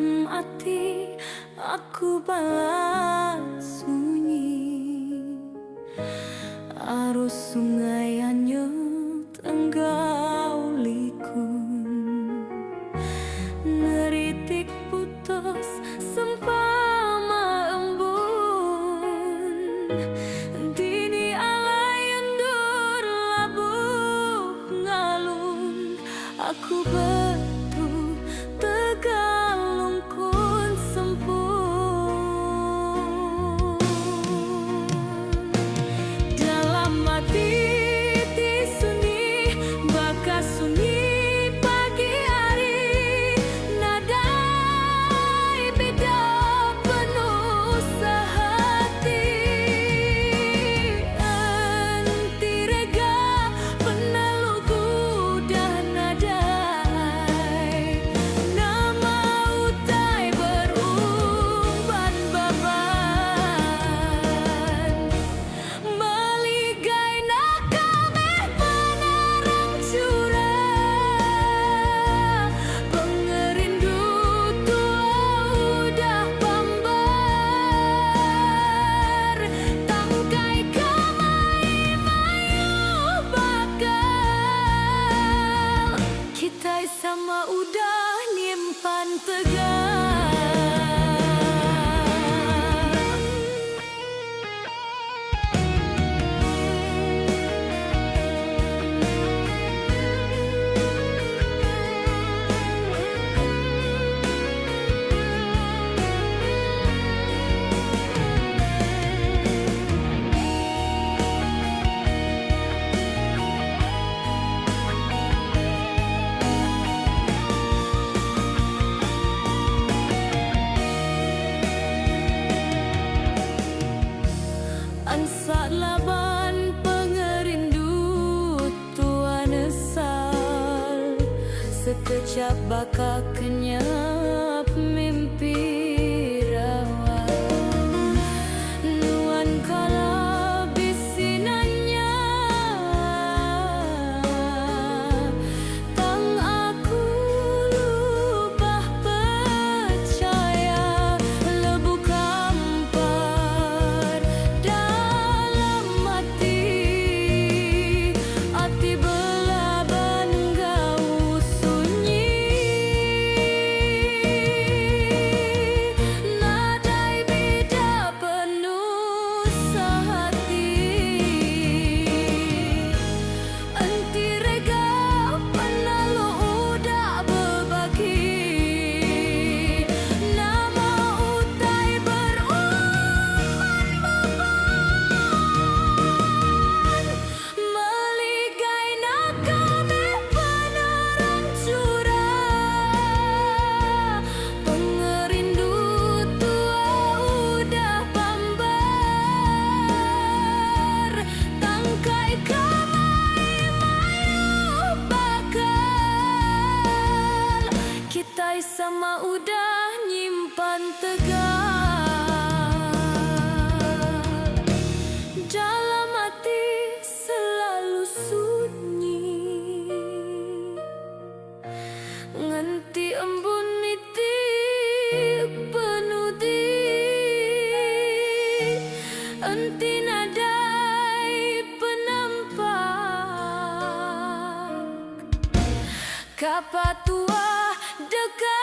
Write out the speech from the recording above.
dalam hati aku balas sunyi. Arus sungai hanyut enggauliku, neritik putus sempama embun. Dini alai undur labuh ngalung, aku betul tegalung kun sempun. Dalam hati ti sunyi, bakas sunyi pagi hari, nadai beda penuh sehati. Enti rega peneluku dan nadai, nama utai berumban baban. Meligai nakal meh penerang curah, pengerindu tua udah pambar. Tangkai kamai mayu bakal, kita sama udah nyimpan tegar. Ansak laban pengerindu tua nesal, sekejap bakal kenyap mimpi rawan. Nuan kala bisinannya, tang aku lubah percaya, lebu kampar dalam hati belaban gau sunyi. Nadai beda penuh sehati, enti rega penalu udah berbagi, nama utai berumban baban. Meligai nakal meh penerang curah, pengerindu tua udah pambar. Tangkai kamai mayu bakal, kita sama udah nyimpan tegar. Dalam hati selalu sunyi, nganti embun niti penudi. Enti nadai penampak, kapatua dekat